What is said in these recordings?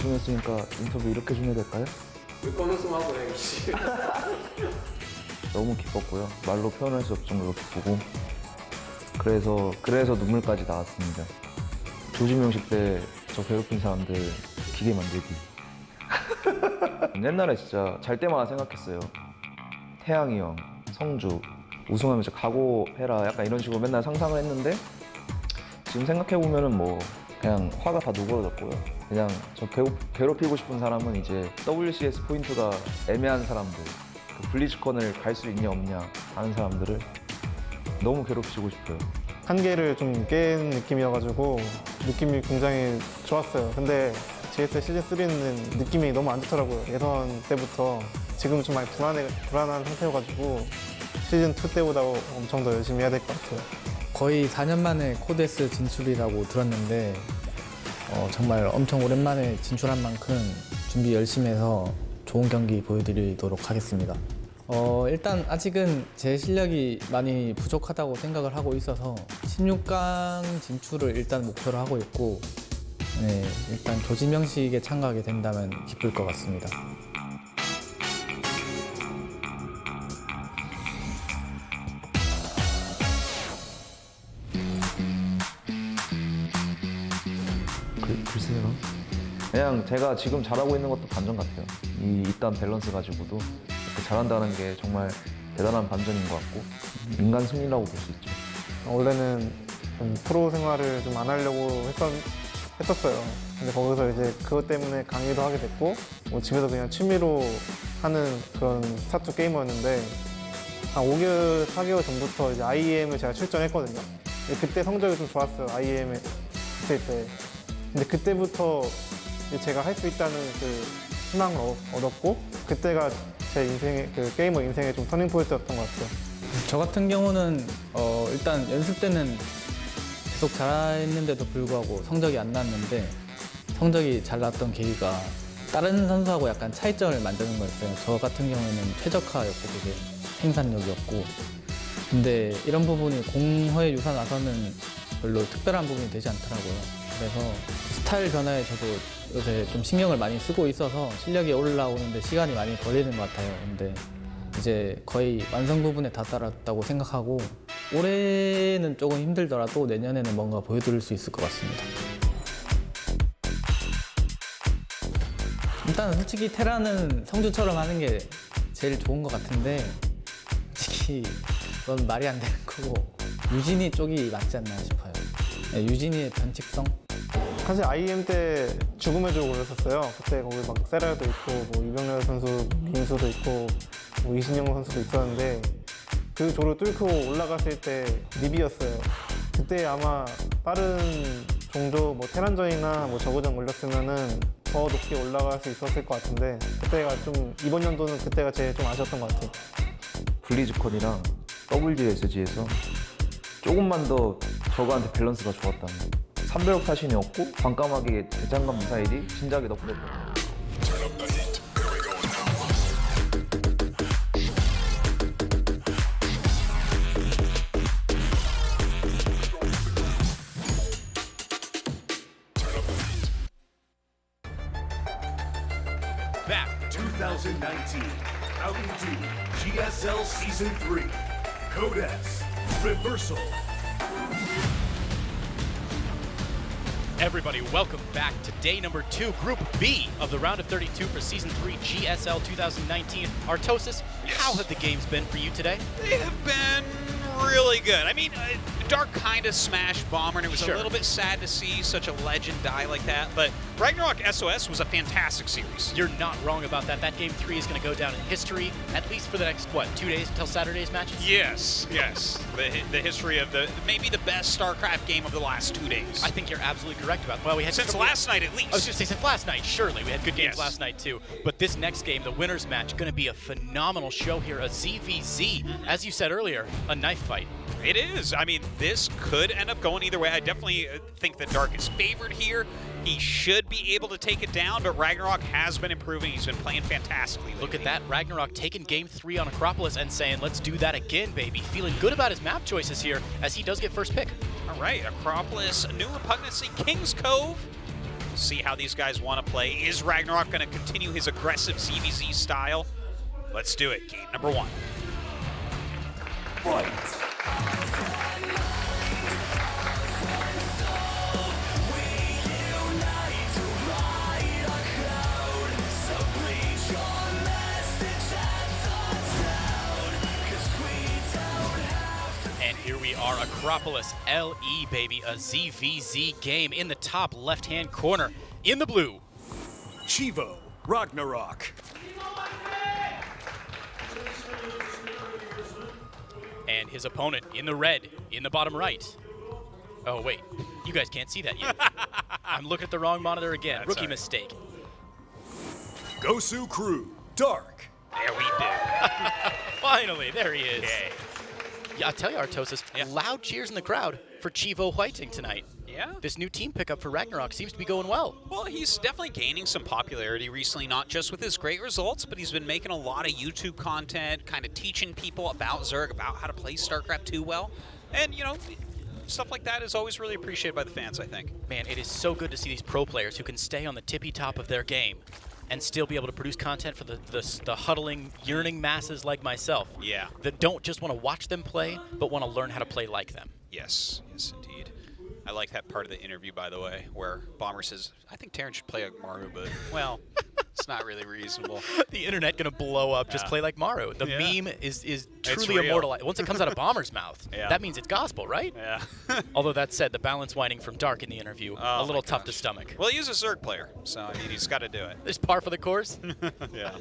우승했으니까 인터뷰 이렇게 좀 해야 될까요? 몇번 우승하고 해. 너무 기뻤고요. 말로 표현할 수 없을 정도로 기쁘고 그래서 눈물까지 나왔습니다. 조지명식 때 저 괴롭힌 사람들 기계 만들기. 옛날에 진짜 잘 때마다 생각했어요. 태양이 형, 성주 우승하면서 각오해라 약간 이런 식으로 맨날 상상을 했는데 지금 생각해보면은 뭐 그냥 화가 다 누그러졌고요. 그냥 저 괴롭히고 싶은 사람은 이제 WCS 포인트가 애매한 사람들, 그 블리즈컨을 갈 수 있냐 없냐 하는 사람들을 너무 괴롭히고 싶어요. 한계를 좀 깬 느낌이어가지고 느낌이 굉장히 좋았어요. 근데 GSL 시즌3는 느낌이 너무 안 좋더라고요. 예선 때부터 지금은 좀 많이 불안한 상태여가지고 시즌2 때보다 엄청 더 열심히 해야 될 것 같아요. 거의 4년 만에 코데스 진출이라고 들었는데 정말 엄청 오랜만에 진출한 만큼 준비 열심히 해서 좋은 경기 보여드리도록 하겠습니다. 일단 아직은 제 실력이 많이 부족하다고 생각을 하고 있어서 16강 진출을 일단 목표로 하고 있고 네, 일단 조지명식에 참가하게 된다면 기쁠 것 같습니다. 글쎄요. 그냥 제가 지금 잘하고 있는 것도 반전 같아요. 이 일단 밸런스 가지고도 이렇게 잘한다는 게 정말 대단한 반전인 것 같고 인간 승리라고 볼 수 있죠. 원래는 좀 프로 생활을 좀 안 하려고 했었어요. 근데 거기서 이제 그것 때문에 강의도 하게 됐고 뭐 집에서 그냥 취미로 하는 그런 스타투 게이머였는데 한 5개월, 4개월 전부터 이제 IEM을 제가 출전했거든요. 근데 그때 성적이 좀 좋았어요. IEM에 했을 때. 근데 그때부터 제가 할 수 있다는 그 희망을 얻었고 그때가 제 인생의 그 게이머 인생의 좀 터닝 포인트였던 것 같아요. 저 같은 경우는 일단 연습 때는 계속 잘했는데도 불구하고 성적이 안 났는데 성적이 잘 났던 계기가 다른 선수하고 약간 차이점을 만드는 거였어요. 저 같은 경우에는 최적화였고 그게 생산력이었고 근데 이런 부분이 공허에 유산 와서는 별로 특별한 부분이 되지 않더라고요. 그래서 스타일 변화에 저도 요새 좀 신경을 많이 쓰고 있어서 실력이 올라오는데 시간이 많이 걸리는 것 같아요. 근데 이제 거의 완성 부분에 다다랐다고 생각하고 올해는 조금 힘들더라도 내년에는 뭔가 보여드릴 수 있을 것 같습니다. 일단 솔직히 테라는 성주처럼 하는 게 제일 좋은 것 같은데 솔직히 그건 말이 안 되는 거고 유진이 쪽이 맞지 않나 싶어요. 네, 유진이의 변칙성? 사실 IEM 때 죽음의 조 올렸었어요. 그때 거기 막 세라도 있고 뭐 유병렬 선수, 민수도 있고 뭐 이신영 선수도 있었는데 그 조를 뚫고 올라갔을 때 리비였어요. 그때 아마 빠른 종조 뭐 테란전이나 뭐 저그전 올렸으면은 더 높게 올라갈 수 있었을 것 같은데 그때가 좀 이번 연도는 그때가 제일 좀 아쉬웠던 것 같아요. 블리즈컨이랑 WGSG에서 조금만 더 저거한테 밸런스가 좋았다면 300억 타신이 없고 반까마귀 대장갑 미사일이 진작에 덮어졌다. Back 2019, out into GSL Season 3, Codes, Reversal. Everybody, welcome back to day number 2, Group B of the round of 32 for Season 3 GSL 2019. Artosis, how have the games been for you today? They have been really good. I mean, Dark kind of smashed Bomber, and it was a little bit sad to see such a legend die like that, but RagnaroK SOS was a fantastic series. You're not wrong about that. That Game 3 is going to go down in history, at least for the next, 2 days until Saturday's matches? Yes. The history of maybe the best StarCraft game of the last 2 days. I think you're absolutely correct about that. Well, we had Since last night, at least. I was going to say since last night, surely. We had good games last night, too. But this next game, the winner's match, going to be a phenomenal show here, a ZVZ. As you said earlier, a knife fight. It is. I mean, this could end up going either way. I definitely think that Dark is favored here. He should be able to take it down, but RagnaroK has been improving. He's been playing fantastically. Look at that. RagnaroK taking Game 3 on Acropolis and saying, let's do that again, baby. Feeling good about his map choices here as he does get first pick. All right, Acropolis, New Repugnancy, King's Cove. We'll see how these guys want to play. Is RagnaroK going to continue his aggressive CVZ style? Let's do it. Game number 1. And here we are, Acropolis LE, baby, a ZVZ game in the top left-hand corner. In the blue, Chivo, RagnaroK. and his opponent in the red, in the bottom right. Oh, wait, you guys can't see that yet. I'm looking at the wrong monitor again. That's Rookie all right. mistake. Gosu Crew, Dark. There we do. Finally, there he is. Okay. Yeah, I'll tell you, Artosis, Yeah. loud cheers in the crowd for Chivo Whiting tonight. Yeah. This new team pickup for RagnaroK seems to be going well. Well, he's definitely gaining some popularity recently, not just with his great results, but he's been making a lot of YouTube content, kind of teaching people about Zerg, about how to play StarCraft 2 well. And, you know, stuff like that is always really appreciated by the fans, I think. Man, it is so good to see these pro players who can stay on the tippy top of their game and still be able to produce content for the huddling, yearning masses like myself. Yeah. That don't just want to watch them play, but want to learn how to play like them. Yes, yes, indeed. I like that part of the interview, by the way, where Bomber says, I think Terran should play like Maru, but, well, it's not really reasonable. The internet gonna blow up. Just Yeah. play like Maru. The Yeah. meme is It's truly real. immortalized. Once it comes out of Bomber's mouth, Yeah. that means it's gospel, right? Yeah. Although that said, the balance whining from Dark in the interview, a Oh little my tough to gosh. stomach. Well, he is a Zerg player, so, I mean, he's got to do it. There's par for the course. Yeah.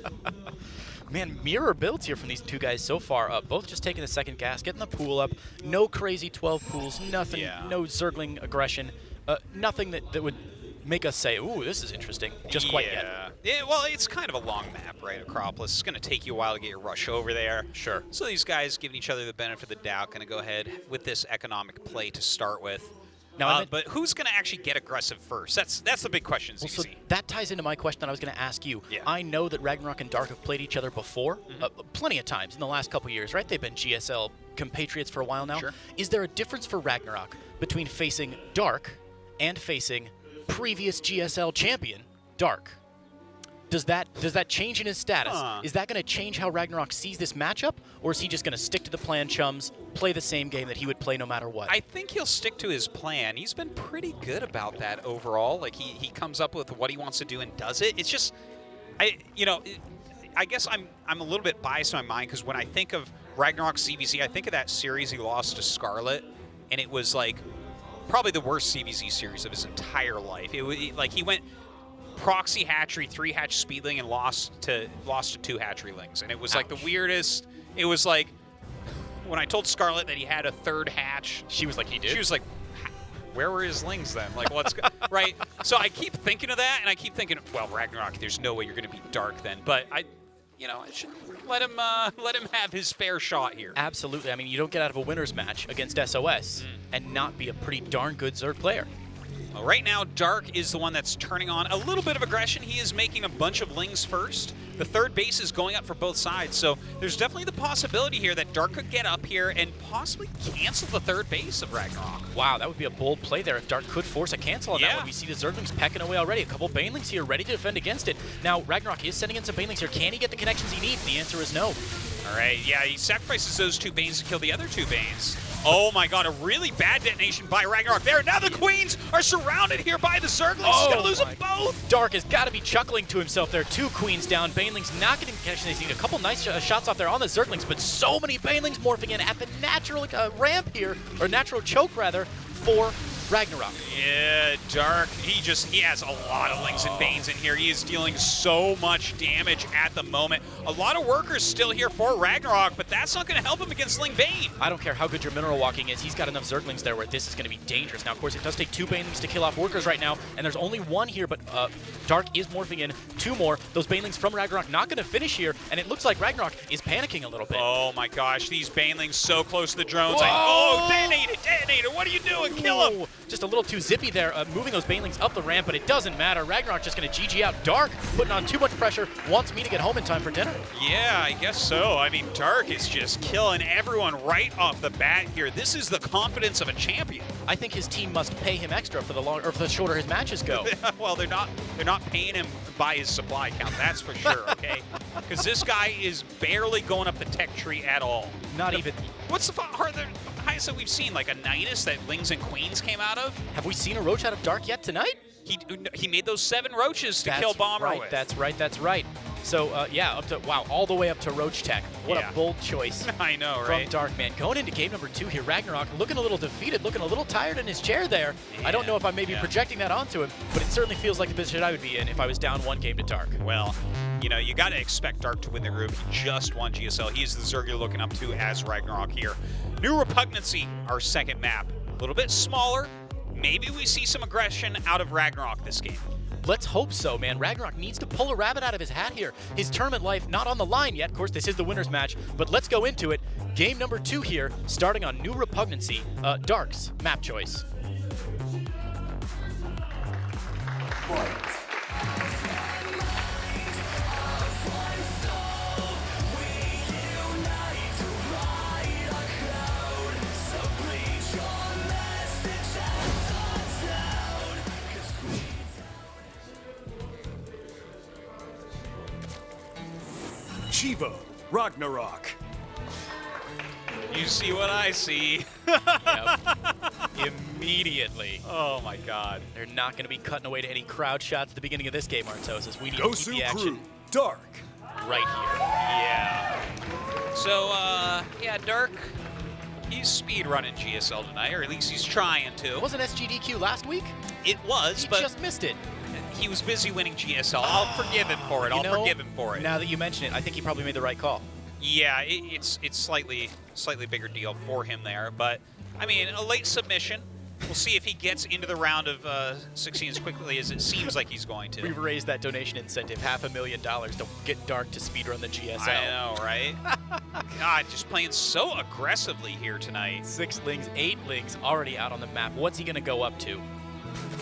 Man, mirror builds here from these two guys so far. Both just taking the second gas, getting the pool up. No crazy 12 pools, nothing, Yeah. no Zergling aggression. Nothing that would make us say, ooh, this is interesting. Just quite yet. Yeah, well, it's kind of a long map, right? Acropolis. It's going to take you a while to get your rush over there. Sure. So these guys giving each other the benefit of the doubt, going to go ahead with this economic play to start with. Now, I meant- but who's going to actually get aggressive first? That's the big question, Well, so ZVZ. that ties into my question that I was going to ask you. Yeah. I know that RagnaroK and Dark have played each other before, plenty of times in the last couple years, right? They've been GSL compatriots for a while now. Sure. Is there a difference for RagnaroK between facing Dark and facing previous GSL champion Dark? Does that change in his status? Huh. Is that going to change how RagnaroK sees this matchup, or is he just going to stick to the plan, chums, play the same game that he would play no matter what? I think he'll stick to his plan. He's been pretty good about that overall. Like, he comes up with what he wants to do and does it. It's just, I guess I'm a little bit biased in my mind, because when I think of RagnaroK CVZ, I think of that series he lost to Scarlet, and it was like probably the worst CVZ series of his entire life. Like, he went proxy hatchery, 3 hatch speedling, and lost to 2 hatchery lings, and it was like the weirdest. It was like when I told Scarlet that he had a 3rd hatch, She was like, he did? she was like, where were his lings then? Like, let's go. Right? So I keep thinking of that, and I keep thinking, well, RagnaroK, there's no way you're going to beat Dark then. But I should let him have his fair shot here. Absolutely. I mean, you don't get out of a winner's match against SOS and not be a pretty darn good Zerg player. Well, right now, Dark is the one that's turning on a little bit of aggression. He is making a bunch of lings first. The 3rd base is going up for both sides, so there's definitely the possibility here that Dark could get up here and possibly cancel the 3rd base of RagnaroK. Wow, that would be a bold play there if Dark could force a cancel on that Yeah. one. We see the Zerglings pecking away already. A couple Banelings here ready to defend against it. Now, RagnaroK is sending in some Banelings here. Can he get the connections he needs? The answer is no. All right, yeah, he sacrifices those 2 Banes to kill the other 2 Banes. Oh my god, a really bad detonation by RagnaroK there. Now the Queens are surrounded here by the Zerglings. He's gonna lose them both. Dark has got to be chuckling to himself there. 2 Queens down. Banelings not getting connections. He's a couple nice shots off there on the Zerglings, but so many Banelings morphing in at the natural ramp here, or natural choke rather, for RagnaroK. Yeah, Dark, he has a lot of Lings and Banes in here. He is dealing so much damage at the moment. A lot of workers still here for RagnaroK, but that's not going to help him against Ling Bane. I don't care how good your mineral walking is, he's got enough Zerglings there where this is going to be dangerous. Now, of course, it does take 2 Banelings to kill off workers right now, and there's only 1 here, but Dark is morphing in 2 more. Those Banelings from RagnaroK not going to finish here, and it looks like RagnaroK is panicking a little bit. Oh my gosh, these Banelings so close to the drones. Whoa! Oh, detonate it, what are you doing? Kill him. just a little too zippy there, moving those banelings up the ramp, but it doesn't matter. RagnaroK just going to GG out. Dark putting on too much pressure, wants me to get home in time for dinner. Yeah, I guess so. I mean, Dark is just killing everyone right off the bat here. This is the confidence of a champion. I think his team must pay him extra for for the shorter his matches go. Well, they're not paying him by his supply count, that's for sure, okay? Because this guy is barely going up the tech tree at all. Not even. What's the highest that we've seen? Like a Nidus that Lings and Queens came out of? Have we seen a Roach out of Dark yet tonight? He made those 7 Roaches to kill Bomber right, with. That's right. So, yeah, all the way up to Roach Tech. What Yeah. a bold choice. I know, From right? Dark, man. Going into game number 2 here, RagnaroK looking a little defeated, looking a little tired in his chair there. I don't know if I'm maybe projecting that onto him, but it certainly feels like the position I would be in if I was down 1 game to Dark. Well, you know, you got to expect Dark to win the group. He just won GSL. He's the Zerg you're looking up to as RagnaroK here. New Repugnancy, our second map. A little bit smaller. Maybe we see some aggression out of RagnaroK this game. Let's hope so, man. RagnaroK needs to pull a rabbit out of his hat here. His tournament life not on the line yet. Of course, this is the winner's match, but let's go into it. Game number 2 here, starting on New Repugnancy. Dark's map choice. Chivo, RagnaroK. You see what I see. Yep. Immediately. Oh my god. They're not going to be cutting away to any crowd shots at the beginning of this game, Artosis. We need to keep Gosu the action Crew, Dark. right here. Yeah. So, yeah, Dark, he's speed running GSL tonight, or at least he's trying to. It wasn't SGDQ last week? It was, He but just missed it. he was busy winning GSL. I'll forgive him for it. You know, Forgive him for it. Now that you mention it, I think he probably made the right call. Yeah, it's slightly bigger deal for him there, but I mean, a late submission. We'll see if he gets into the round of 16 as quickly as it seems like he's going to. We've raised that donation incentive, $500,000 to get Dark to speedrun the GSL. I know, right? God, just playing so aggressively here tonight. 6 lings, 8 lings already out on the map. What's he going to go up to?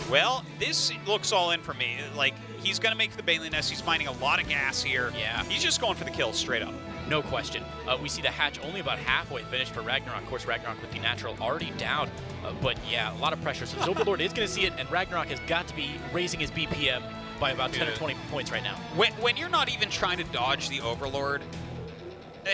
Well, this looks all in for me. Like, he's going to make the Bailey Nest. He's mining a lot of gas here. Yeah. He's just going for the kills straight up. No question. We see the hatch only about halfway finished for RagnaroK. Of course, RagnaroK with the natural already down. But yeah, a lot of pressure. So this Overlord is going to see it, and RagnaroK has got to be raising his BPM by about 10 or 20 points right now. When you're not even trying to dodge the Overlord,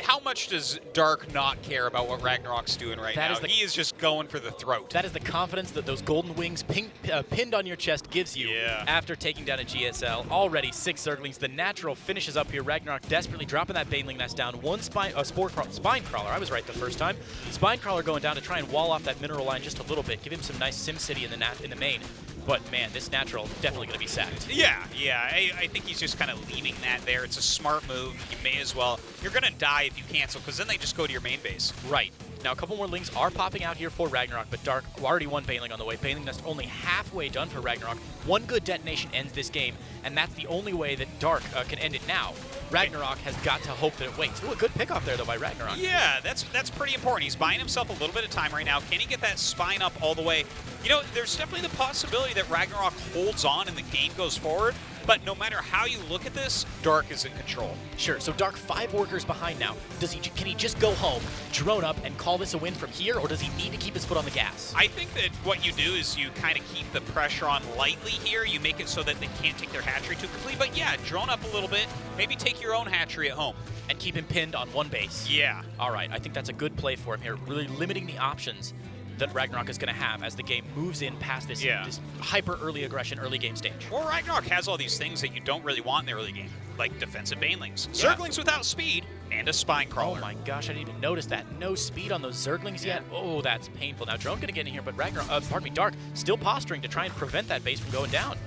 how much does Dark not care about what RagnaroK's doing right now? He is just going for the throat. That is the confidence that those golden wings pinned on your chest gives you after taking down a GSL. Already 6 Zerglings. The natural finishes up here. RagnaroK desperately dropping that Baneling that's down. 1 Spine Crawler. I was right the first time. Spine Crawler going down to try and wall off that mineral line just a little bit. Give him some nice SimCity in the main. But man, this natural definitely going to be sacked. Yeah. I think he's just kind of leaving that there. It's a smart move. You may as well. You're going to die if you cancel, because then they just go to your main base. Right. Now, a couple more lings are popping out here for RagnaroK, but Dark already won Baneling on the way. Baneling Nest only halfway done for RagnaroK. 1 good detonation ends this game, and that's the only way that Dark can end it now. RagnaroK has got to hope that it waits. Ooh, a good pick off there, though, by RagnaroK. Yeah, that's pretty important. He's buying himself a little bit of time right now. Can he get that spine up all the way? You know, there's definitely the possibility that RagnaroK holds on and the game goes forward, but no matter how you look at this, Dark is in control. Sure, so Dark 5 workers behind now. Can he just go home, drone up, and call this a win from here, or does he need to keep his foot on the gas? I think that what you do is you kind of keep the pressure on lightly here. You make it so that they can't take their hatchery too quickly, but yeah, drone up a little bit. Maybe take your own hatchery at home. And keep him pinned on 1 base. Yeah. All right, I think that's a good play for him here, really limiting the options that RagnaroK is going to have as the game moves in past this hyper early aggression, early game stage. Or RagnaroK has all these things that you don't really want in the early game, like defensive Banelings, Zerglings without speed, and a Spine Crawler. Oh my gosh, I didn't even notice that. No speed on those Zerglings yet. Oh, that's painful. Now, Drone going to get in here, but Dark still posturing to try and prevent that base from going down.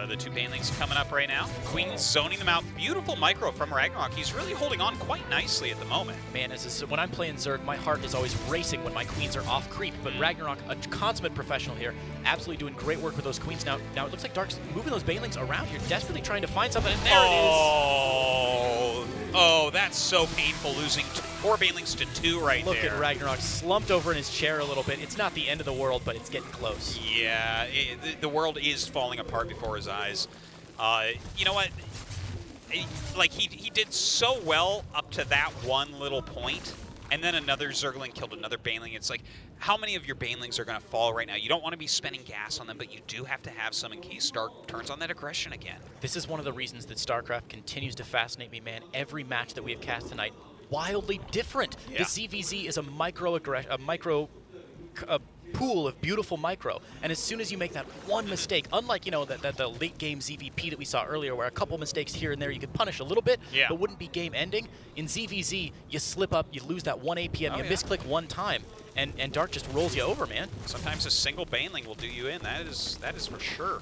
The 2 Banelings coming up right now. Queen zoning them out. Beautiful micro from RagnaroK. He's really holding on quite nicely at the moment. Man, when I'm playing Zerg, my heart is always racing when my queens are off creep. But RagnaroK, a consummate professional here, absolutely doing great work with those queens. Now it looks like Dark's moving those Banelings around here, desperately trying to find something. And there it is. Oh, that's so painful, losing 4 banelings to 2 right Look there. at RagnaroK slumped over in his chair a little bit. It's not the end of the world, but it's getting close. Yeah, the world is falling apart before his eyes. You know what? Like, he did so well up to that one little point, and then another Zergling killed another Baneling. It's like, how many of your Banelings are going to fall right now? You don't want to be spending gas on them, but you do have to have some in case Stark turns on that aggression again. This is one of the reasons that StarCraft continues to fascinate me, man. Every match that we have cast tonight, wildly different. Yeah. The ZVZ is a micro pool of beautiful micro, and as soon as you make that one mistake, unlike that the late game ZVP that we saw earlier, where a couple mistakes here and there you could punish a little bit, Yeah. but wouldn't be game ending. In ZVZ, you slip up, you lose that one APM, you misclick one time, and Dark just rolls you over, man. Sometimes a single Baneling will do you in. That is for sure.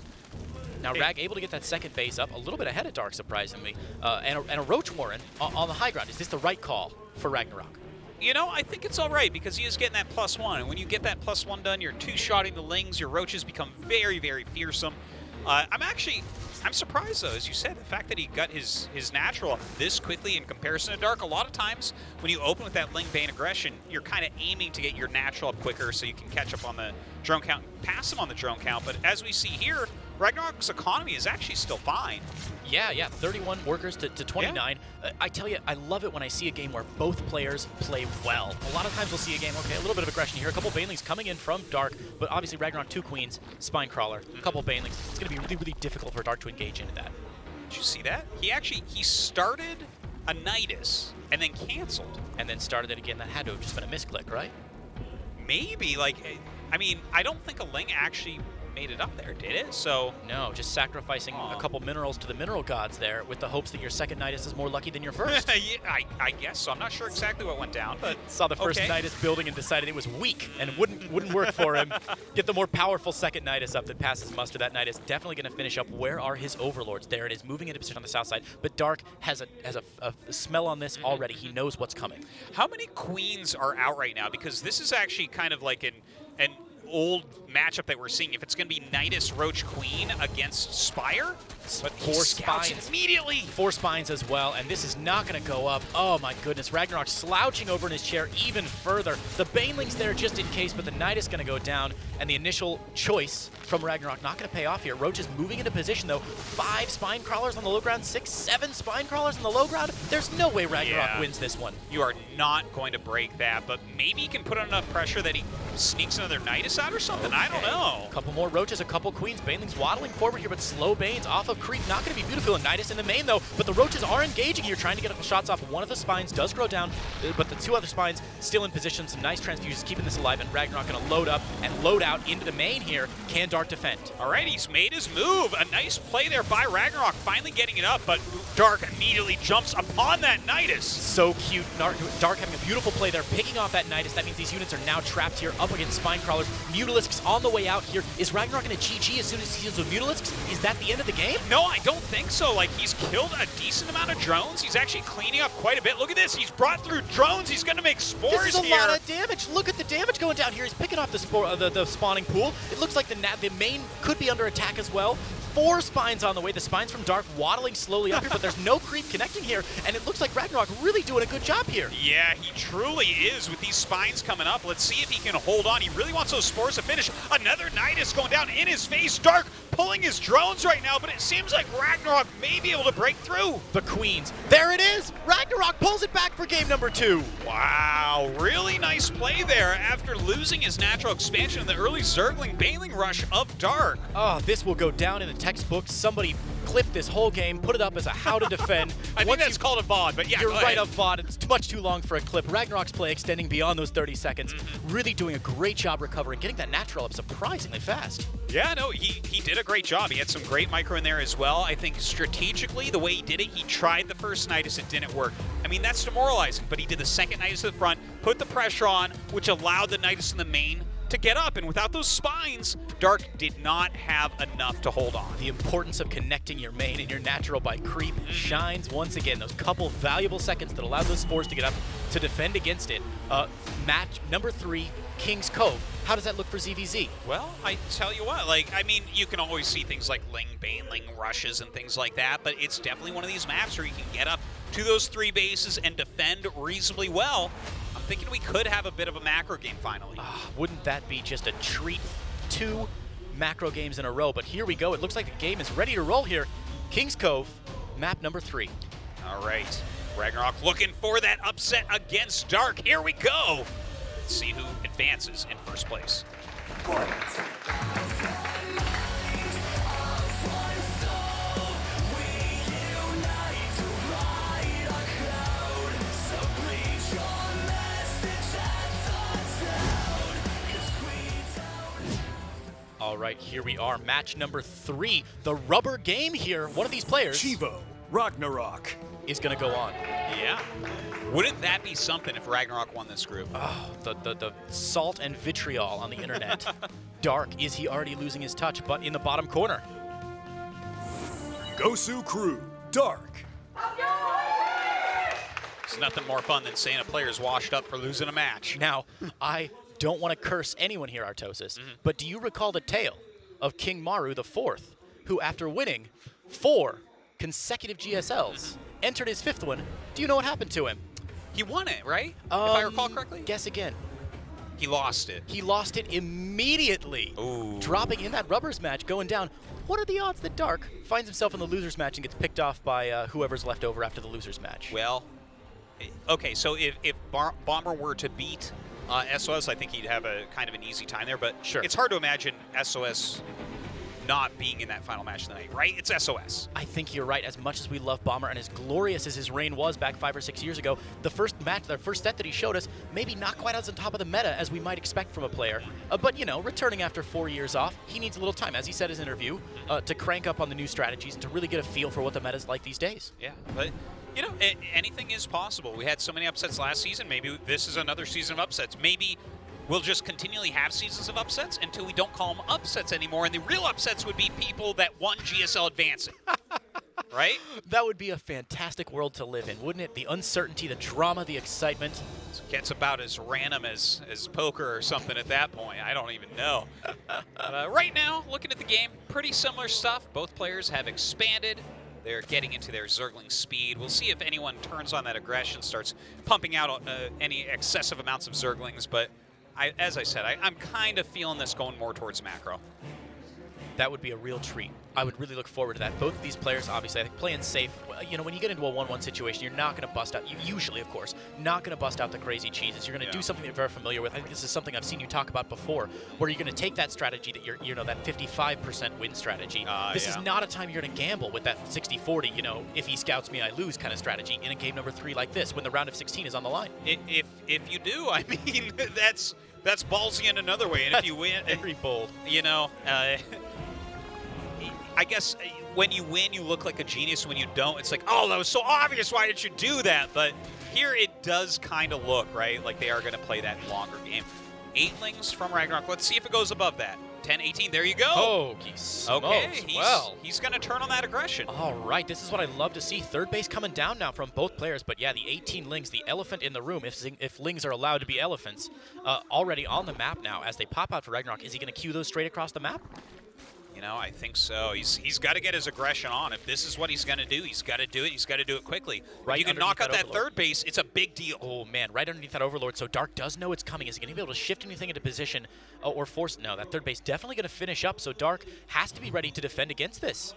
Now, Hey. Rag able to get that second base up, a little bit ahead of Dark, surprisingly, and a Roach Warren on the high ground. Is this the right call for RagnaroK? You know, I think it's all right because he is getting that +1. And when you get that +1 done, you're two-shotting the Lings. Your Roaches become very, very fearsome. I'm surprised, though, as you said, the fact that he got his natural up this quickly in comparison to Dark. A lot of times when you open with that Ling Bane aggression, you're kind of aiming to get your natural up quicker so you can catch up on the drone count, pass him on the drone count. But as we see here, RagnaroK's economy is actually still fine. Yeah, 31 workers to 29. I tell you, I love it when I see a game where both players play well. A lot of times we'll see a game, okay, a little bit of aggression here, a couple Banelings coming in from Dark, but obviously RagnaroK 2 Queens, Spinecrawler, a couple Banelings. It's going to be really, really difficult for Dark to engage into that. Did you see that? He started a Nidus and then canceled. And then started it again. That had to have just been a misclick, right? Maybe, I mean, I don't think a Ling actually made it up there, did it? So No, just sacrificing a couple minerals to the mineral gods there with the hopes that your second Nidus is more lucky than your first. yeah, I guess so. I'm not sure exactly what went down, but Saw the first okay. Nidus building and decided it was weak and wouldn't work for him. Get the more powerful second Nidus up that passes muster. That Nidus definitely going to finish up. Where are his overlords? There it is, moving into position on the south side. But Dark has a smell on this already. He knows what's coming. How many queens are out right now? Because this is actually kind of like an old matchup that we're seeing. If it's going to be Nidus Roach Queen against Spire, but he 4 scouts spines. immediately. 4 spines as well, and this is not going to go up. Oh my goodness, RagnaroK slouching over in his chair even further. The Baneling's there just in case, but the Nidus going to go down, and the initial choice from RagnaroK not going to pay off here. Roach is moving into position though. 5 spine crawlers on the low ground, 6, 7 spine crawlers on the low ground. There's no way RagnaroK wins this one. You are not going to break that, but maybe he can put on enough pressure that he sneaks another Nidus out or something. I don't know. A couple more Roaches, a couple Queens. Baneling's waddling forward here, but slow Banes off of creep. Not going to be beautiful. And Nidus in the main, though. But the Roaches are engaging here, trying to get shots off. One of the spines does grow down, but the 2 other spines still in position. Some nice transfusions keeping this alive, and RagnaroK going to load up and load out into the main here. Can Dark defend? All right, he's made his move. A nice play there by RagnaroK, finally getting it up, but Dark immediately jumps upon that Nidus. So cute. Dark having a beautiful play there, picking off that Nidus. That means these units are now trapped here up against Spine Crawlers. Mutalisks on the way out here. Is RagnaroK going to GG as soon as he deals with Mutalisks? Is that the end of the game? No, I don't think so. Like, he's killed a decent amount of drones. He's actually cleaning up quite a bit. Look at this. He's brought through drones. He's going to make spores This is a here. lot of damage. Look at the damage going down here. He's picking off the spawning pool. It looks like the main could be under attack as well. 4 spines on the way. The spines from Dark waddling slowly up here, but there's no creep connecting here, and it looks like RagnaroK really doing a good job here. Yeah, he truly is with these spines coming up. Let's see if he can hold on. He really wants those spores to finish. Another Nidus going down in his face. Dark pulling his drones right now, but it seems like RagnaroK may be able to break through. The Queens. There it is! RagnaroK pulls it back for game number 2. Wow, really nice play there after losing his natural expansion in the early Zergling Baneling rush of Dark. Oh, this will go down in the textbook. Somebody clip this whole game, put it up as a how to defend. I think that's called a VOD, but yeah, You're go right ahead. up VOD. It's much too long for a clip. RagnaroK's play extending beyond those 30 seconds. Really doing a great job recovering, getting that natural up surprisingly fast. Yeah, no, he did a great job. He had some great micro in there as well. I think strategically, the way he did it, he tried the first Nidus, it didn't work. I mean, that's demoralizing, but he did the second Nidus to the front, put the pressure on, which allowed the Nidus in the main to get up, and without those spines, Dark did not have enough to hold on. The importance of connecting your main and your natural by creep shines once again. Those couple valuable seconds that allowed those spores to get up to defend against it. Match number 3, King's Cove. How does that look for ZVZ? Well, I tell you what, like, I mean, you can always see things like Ling, Baneling rushes and things like that, but it's definitely one of these maps where you can get up to those 3 bases and defend reasonably well, I'm thinking we could have a bit of a macro game finally. Wouldn't that be just a treat? 2 macro games in a row, but here we go. It looks like the game is ready to roll here. Kings Cove, map number 3. All right, RagnaroK looking for that upset against Dark. Here we go. Let's see who advances in first place. All right, here we are, match number 3. The rubber game here. One of these players Chivo, RagnaroK. is going to go on. Yeah. Wouldn't that be something if RagnaroK won this group? Oh, the salt and vitriol on the internet. Dark, is he already losing his touch? But in the bottom corner. Gosu Crew, Dark. It's nothing more fun than saying a player's washed up for losing a match. Now, I don't want to curse anyone here, Artosis, but do you recall the tale of King Maru IV, who after winning 4 consecutive GSLs, entered his 5th one? Do you know what happened to him? He won it, right? If I recall correctly? Guess again. He lost it. He lost it immediately, dropping in that rubbers match, going down. What are the odds that Dark finds himself in the losers match and gets picked off by whoever's left over after the losers match? Well, okay, so if Bomber were to beat SOS, I think he'd have a kind of an easy time there, but Sure. It's hard to imagine SOS not being in that final match tonight, right? It's SOS. I think you're right. As much as we love Bomber and as glorious as his reign was back 5 or 6 years ago, the first match, the first set that he showed us, maybe not quite as on top of the meta as we might expect from a player. But, you know, returning after 4 years off, he needs a little time, as he said in his interview, to crank up on the new strategies and to really get a feel for what the meta's like these days. Yeah, but you know, anything is possible. We had so many upsets last season. Maybe this is another season of upsets. Maybe we'll just continually have seasons of upsets until we don't call them upsets anymore. And the real upsets would be people that won GSL advancing. Right? That would be a fantastic world to live in, wouldn't it? The uncertainty, the drama, the excitement. It gets about as random as poker or something at that point. I don't even know. Right now, looking at the game, pretty similar stuff. Both players have expanded. They're getting into their Zergling speed. We'll see if anyone turns on that aggression, starts pumping out any excessive amounts of Zerglings. But as I said, I'm kind of feeling this going more towards macro. That would be a real treat. I would really look forward to that. Both of these players, obviously, I think playing safe, you know, when you get into a 1-1 situation, you're not going to bust out, usually, of course, not going to bust out the crazy cheeses. You're going to do something that you're very familiar with. I think this is something I've seen you talk about before, where you're going to take that strategy that you know, that 55% win strategy. This is not a time you're going to gamble with that 60-40, you know, if he scouts me, I lose kind of strategy in a game number 3 like this, when the round of 16 is on the line. If you do, I mean, that's ballsy in another way. And if you win, very bold. You know, I guess when you win, you look like a genius. When you don't, it's like, oh, that was so obvious. Why did you do that? But here it does kind of look, right, like they are going to play that longer game. 8lings from RagnaroK. Let's see if it goes above that. 10-18, there you go. Oh, smokes. Okay, he's going to turn on that aggression. All right, this is what I love to see. Third base coming down now from both players. But yeah, the 18 lings, the elephant in the room, if lings are allowed to be elephants, already on the map now as they pop out for RagnaroK. Is he going to cue those straight across the map? You know, I think so. He's got to get his aggression on. If this is what he's going to do, he's got to do it. He's got to do it quickly. Right, if you can knock out that third base, it's a big deal. Oh, man, right underneath that Overlord. So Dark does know it's coming. Is he going to be able to shift anything into position or force? No, that third base definitely going to finish up. So Dark has to be ready to defend against this.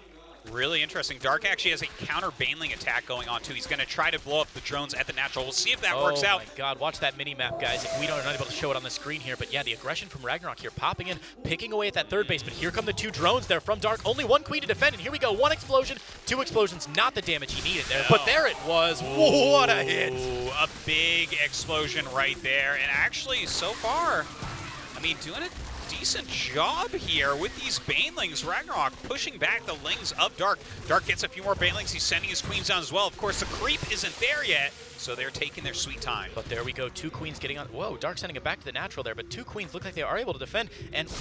Really interesting. Dark actually has a counter Baneling attack going on, too. He's going to try to blow up the drones at the natural. We'll see if that works out. Oh, my God. Watch that mini-map, guys. If we are not able to show it on the screen here. But, yeah, the aggression from RagnaroK here popping in, picking away at that third base. But here come the 2 drones there from Dark. Only 1 queen to defend. And here we go. 1 explosion, 2 explosions. Not the damage he needed there. No. But there it was. Ooh, what a hit. A big explosion right there. And actually, so far, I mean, doing it decent job here with these Banelings. RagnaroK pushing back the lings of Dark. Dark gets a few more Banelings. He's sending his queens down as well. Of course, the creep isn't there yet, so they're taking their sweet time. But there we go. 2 queens getting on. Whoa, Dark sending it back to the natural there, but 2 queens look like they are able to defend. And,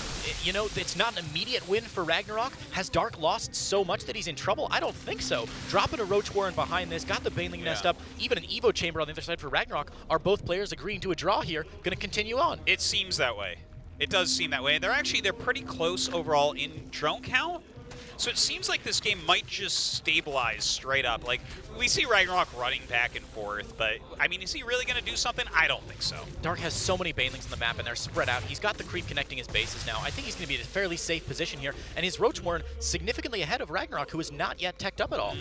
you know, it's not an immediate win for RagnaroK. Has Dark lost so much that he's in trouble? I don't think so. Dropping a Roach Warren behind this, got the Baneling nest up, even an Evo Chamber on the other side for RagnaroK. Are both players agreeing to a draw here? Going to continue on? It seems that way. It does seem that way. And they're pretty close overall in drone count. So it seems like this game might just stabilize straight up. Like, we see RagnaroK running back and forth, but, I mean, is he really going to do something? I don't think so. Dark has so many banelings on the map, and they're spread out. He's got the creep connecting his bases now. I think he's going to be in a fairly safe position here, and his Roachborn significantly ahead of RagnaroK, who is not yet teched up at all.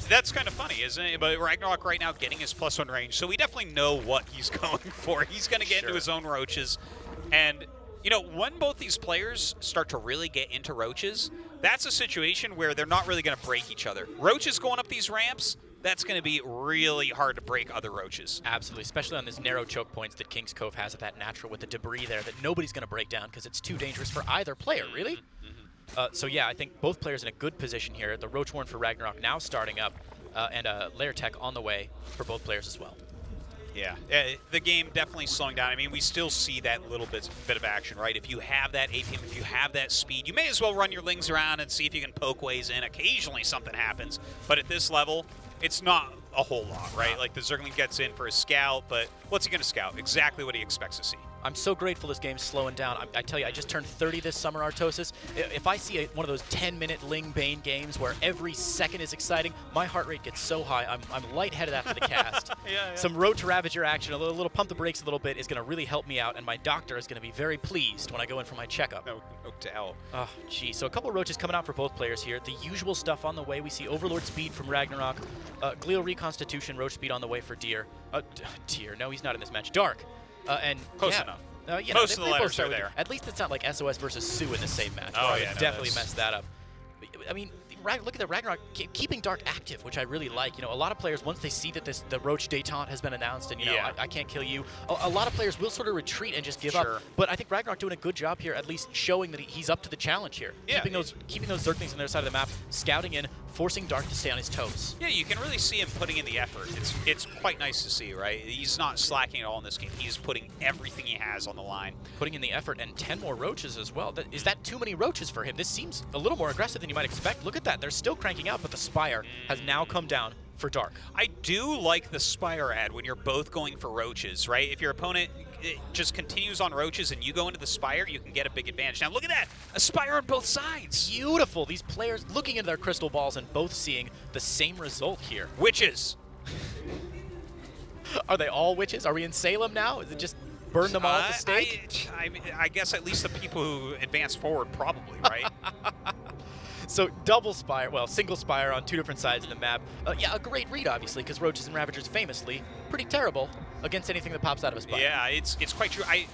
That's kind of funny, isn't it? But RagnaroK right now getting his +1 range, so we definitely know what he's going for. He's going to get into his own roaches. And, you know, when both these players start to really get into roaches, that's a situation where they're not really going to break each other. Roaches going up these ramps, that's going to be really hard to break other roaches. Absolutely, especially on these narrow choke points that King's Cove has at that natural with the debris there that nobody's going to break down because it's too dangerous for either player, really? So yeah, I think both players in a good position here. The Roachborn for RagnaroK now starting up, and Lair Tech on the way for both players as well. Yeah, the game definitely slowing down. I mean, we still see that little bit of action, right? If you have that APM, if you have that speed, you may as well run your lings around and see if you can poke ways in. Occasionally something happens, but at this level, it's not a whole lot, right? Like the Zergling gets in for a scout, but what's he going to scout? Exactly what he expects to see. I'm so grateful this game's slowing down. I tell you, I just turned 30 this summer, Artosis. If I see one of those 10-minute Ling Bane games where every second is exciting, my heart rate gets so high, I'm lightheaded after the cast. Some Road to Ravager action, a little pump the brakes a little bit is going to really help me out, and my doctor is going to be very pleased when I go in for my checkup. No doubt. Oh, geez. So a couple of roaches coming out for both players here. The usual stuff on the way. We see Overlord speed from RagnaroK, Glio Reconstitution, Roach speed on the way for Deer. Deer, no, he's not in this match. Dark. And Close yeah, enough. You Most know, of the they both letters start are with- there. At least it's not like SOS versus Sue in the same match. Oh, where I yeah, would no, definitely that's- messed that up. I mean, look at the RagnaroK keeping Dark active, which I really like. You know, a lot of players, once they see that the Roach detente has been announced and, you know, I can't kill you, a lot of players will sort of retreat and just give up. But I think RagnaroK doing a good job here, at least showing that he's up to the challenge here. Yeah. Keeping those Zerglings on their side of the map, scouting in, forcing Dark to stay on his toes. Yeah, you can really see him putting in the effort. It's quite nice to see, right? He's not slacking at all in this game. He's putting everything he has on the line. Putting in the effort, and 10 more roaches as well. Is that too many roaches for him? This seems a little more aggressive than you might expect. Look at that. They're still cranking out, but the Spire has now come down for Dark. I do like the Spire ad when you're both going for roaches, right? If your opponent just continues on roaches and you go into the Spire, you can get a big advantage. Now look at that, a Spire on both sides. Beautiful. These players looking into their crystal balls and both seeing the same result here. Witches. Are they all witches? Are we in Salem now? Is it just burn them all at the stake? I guess at least the people who advance forward probably, right? So double Spire, well, single Spire on two different sides of the map. Yeah, a great read, obviously, because Roaches and Ravagers famously pretty terrible against anything that pops out of a Spire. Yeah, it's quite true. I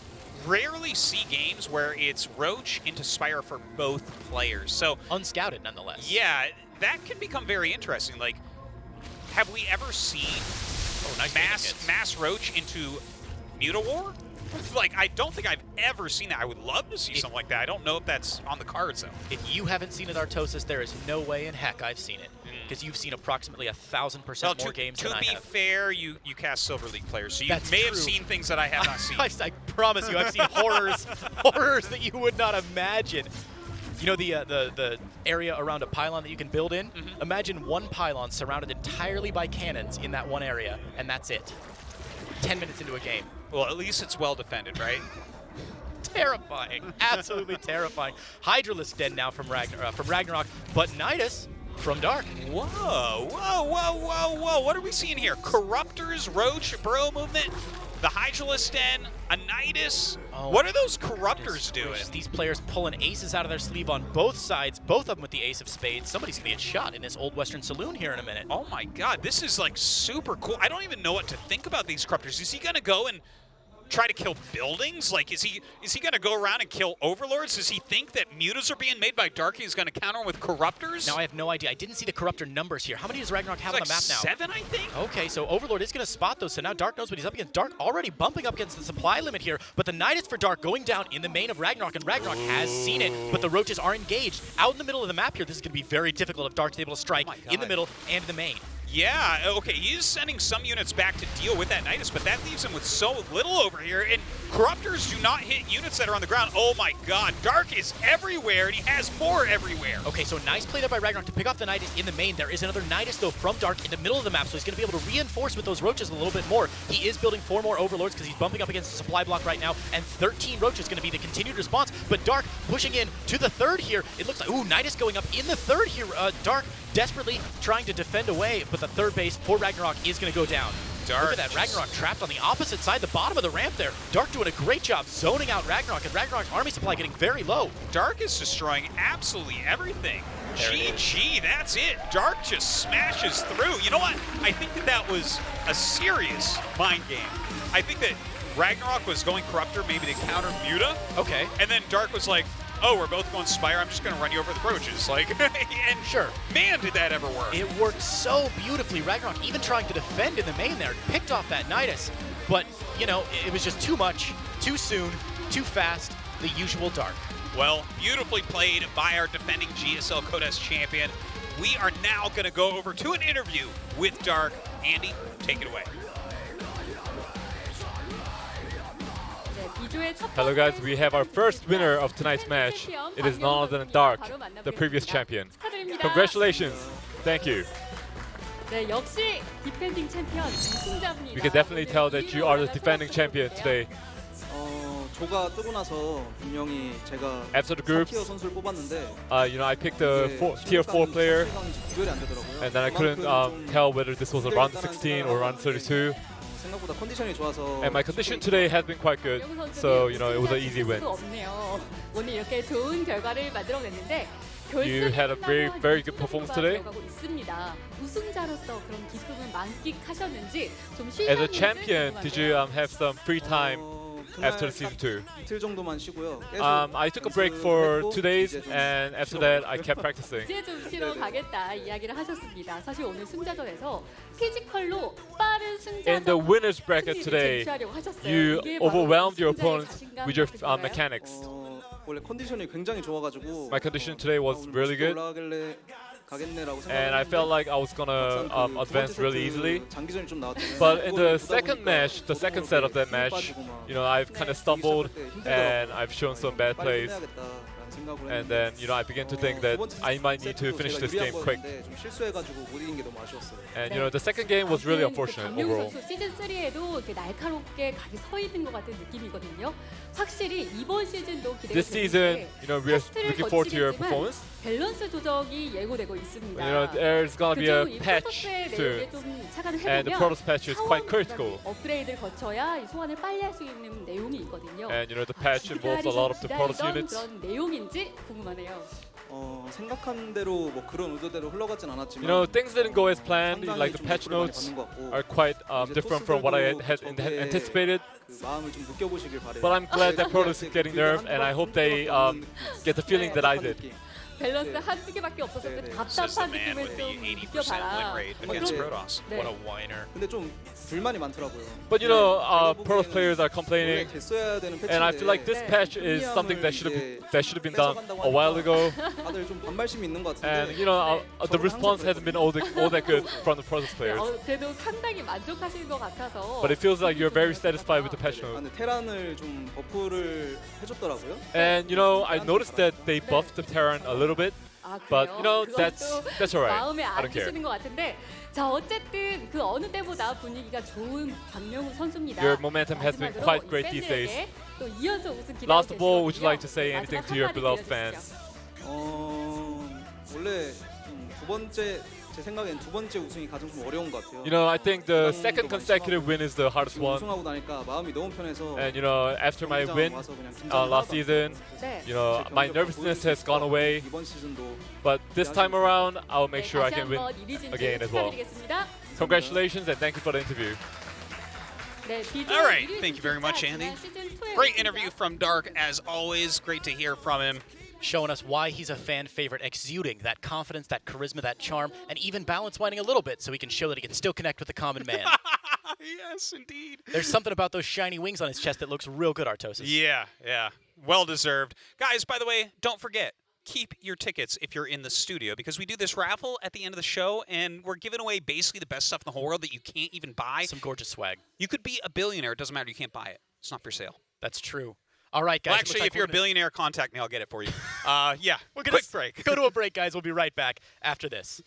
rarely see games where it's Roach into Spire for both players. So unscouted, nonetheless. Yeah, that can become very interesting. Like, have we ever seen mass Roach into Mutawar? Like, I don't think I've ever seen that. I would love to see something like that. I don't know if that's on the cards, though. If you haven't seen it, Artosis, there is no way in heck I've seen it. Because you've seen approximately 1,000% more games than I have. To be fair, you cast Silver League players, so you may have seen things that I have not seen. I promise you, I've seen horrors that you would not imagine. You know the area around a pylon that you can build in? Imagine one pylon surrounded entirely by cannons in that one area, and that's it. 10 minutes into a game. Well, at least it's well defended, right? Terrifying. Absolutely terrifying. Hydralisk dead now from RagnaroK, but Nidus from Dark. Whoa, whoa, whoa, whoa, whoa. What are we seeing here? Corruptors, Roach, Bro movement, the Hydralisk Den, a Nidus. Oh, what are those Corruptors doing? These players pulling aces out of their sleeve on both sides, both of them with the Ace of Spades. Somebody's going to get shot in this Old Western Saloon here in a minute. Oh my god, this is like super cool. I don't even know what to think about these Corruptors. Is he going to go and try to kill buildings? Like, is he going to go around and kill Overlords? Does he think that mutas are being made by Dark? He's going to counter them with Corruptors? Now, I have no idea. I didn't see the Corruptor numbers here. How many does RagnaroK have on the map now? 7, I think? Okay, so Overlord is going to spot those, so now Dark knows what he's up against. Dark already bumping up against the supply limit here, but the Nidus for Dark going down in the main of RagnaroK, and RagnaroK has seen it, but the Roaches are engaged. Out in the middle of the map here, this is going to be very difficult if Dark's able to strike in the middle and in the main. Yeah, okay, he is sending some units back to deal with that Nidus, but that leaves him with so little over here, and Corruptors do not hit units that are on the ground. Oh my god, Dark is everywhere, and he has more everywhere. Okay, so nice play there by RagnaroK to pick off the Nidus in the main. There is another Nidus, though, from Dark in the middle of the map, so he's going to be able to reinforce with those Roaches a little bit more. He is building 4 more Overlords because he's bumping up against the supply block right now, and 13 Roaches is going to be the continued response, but Dark pushing in to the third here. It looks like, ooh, Nidus going up in the third here. Dark desperately trying to defend away, but the third base for RagnaroK is going to go down. Dark. Look at that, RagnaroK trapped on the opposite side, the bottom of the ramp there. Dark doing a great job zoning out RagnaroK, and RagnaroK's army supply getting very low. Dark is destroying absolutely everything. There it GG, that's it. Dark just smashes through. You know what? I think that was a serious mind game. I think that RagnaroK was going Corruptor maybe to counter Muta. Okay. And then Dark was like, oh, we're both going Spire, I'm just going to run you over with Roaches. Like, and Sure. Man, did that ever work. It worked so beautifully. RagnaroK even trying to defend in the main there, picked off that Nidus. But, you know, it was just too much, too soon, too fast, the usual Dark. Well, beautifully played by our defending GSL Codes champion. We are now going to go over to an interview with Dark. Andy, take it away. Hello guys, we have our first winner of tonight's match. It is none other than Dark, the previous champion. Congratulations. Thank you. We can definitely tell that you are the defending champion today. 조가 뜨고 나서 분명히 제가 After the groups, 티어 선수를 뽑았는데 I picked the tier 4 player, 구별이 안 되더라고요. and then I couldn't tell whether this was a round 16 or round 32. 생각보다 컨디션이 좋아서 And my condition today has been quite good, so it was an easy win. 오늘 이렇게 좋은 결과를 만들어냈는데 You had a very good performance today. 우승자로서 그런 기쁨을 만끽하셨는지 좀 As a champion, did you have some free time after the season 2? 이틀 정도만 쉬고요. I took a break for 2 days, and after that, I kept practicing. 이제 좀 쉬러 가겠다 이야기를 하셨습니다. 사실 오늘 승자전에서 피지컬로 빠른 In the 승자전 winners bracket today, 쟁취하려고 하셨어요. you 이게 바로 overwhelmed your 승자의 opponent 자신감 with your 같으신가요? mechanics. 원래 컨디션이 굉장히 좋아가지고 My condition today was really good, 올라가길래 가겠네라고 and I felt 생각했는데 like I was gonna advance really easily. 장기전이 좀 나왔잖아요. But in the second match, the second set of that match, I've kind of stumbled and I've shown some bad plays. And then, I began to think that I might need to finish this game quick. 좀 실수해가지고 못 이긴 게 너무 아쉬웠어요. And the second game was really unfortunate 강용 overall. 선수 시즌 3에도 이렇게 날카롭게 각이 서 있는 것 같은 느낌이거든요. 확실히 이번 시즌도 기대가 This season, 되는데 we are looking forward to your 거치겠지만 performance. 밸런스 조정이 예고되고 있습니다. There's gonna be a 그중 이 patch 프로토스의 soon, 내용에 좀 착안을 and the 해보면 Protoss patch is quite critical. 업그레이드를 거쳐야 이 소환을 빨리 할 수 있는 내용이 있거든요. And the patch involves a lot of the Protoss 기다리던 units. 그런 내용인지 궁금하네요. 생각한 대로 뭐 그런 의도대로 흘러가진 않았지만 Things didn't go as planned. Like the 상당히 좀 patch 목표를 많이 notes 받는 것 같고 are quite 이제 different from what I had 토스들도 anticipated. 그 마음을 좀 느껴보시길 바래요. But I'm glad that Protoss is getting nerfed, and I hope they get the feeling that I did. 밸런스 한두 개밖에 없었을 때 Says the 답답한 man 느낌을 with the 좀 80% win 느껴봐라. rate against Protoss. 네. What a whiner. 근데 좀 불만이 많더라고요. But Protoss players are complaining, 됐어야 되는 and I feel like this patch is something that should have been done a while ago. 다들 좀 반발심이 있는 것 And 같은데 the response hasn't been all that good from the Protoss players. 그래도 상당히 만족하시는 것 같아서. But it feels like you're very satisfied with the patch note. 근데 테란을 좀 버프를 해줬더라고요. And I noticed that they buffed the Terran a little bit. But that's alright. 마음에 I 안 don't care. 드시는 것 같은데 자 어쨌든 그 어느 때보다 분위기가 좋은 박명우 선수입니다. Your momentum has been 마지막으로 quite great these days. 팬들에게 또 2연속 우승 기대하고 Last of all, would you 계시거든요. like to say anything to your 마지막 beloved 한마디 fans? 원래 제 생각엔 두 번째 우승이 가장 좀 어려운 것 같아요. I think the second consecutive win is the hardest one. 우승하고 나니까 마음이 너무 편해서 And after my win 와서 그냥 긴장을 last 하나도 안 season, 했어요. my nervousness has gone away. 이번 시즌도 But this time around, I'll make sure I 다시 can win 한번 이리 진출 again as well. 축하드리겠습니다. Congratulations and thank you for the interview. 네, 비디오 All right, 이리 thank you very much, 진출자 Andy. 지난 시즌 2에 Great 있습니다. interview from Dark, as always. Great to hear from him. Showing us why he's a fan favorite, exuding that confidence, that charisma, that charm, and even balance whining a little bit so he can show that he can still connect with the common man. Yes, indeed. There's something about those shiny wings on his chest that looks real good, Artosis. Yeah. Well deserved. Guys, by the way, don't forget, keep your tickets if you're in the studio, because we do this raffle at the end of the show, and we're giving away basically the best stuff in the whole world that you can't even buy. Some gorgeous swag. You could be a billionaire. It doesn't matter. You can't buy it. It's not for sale. That's true. All right, guys. Well, it looks actually, like if you're a we're gonna- billionaire, contact me. I'll get it for you. Yeah, we're gonna quick break. go to a break, guys. We'll be right back after this.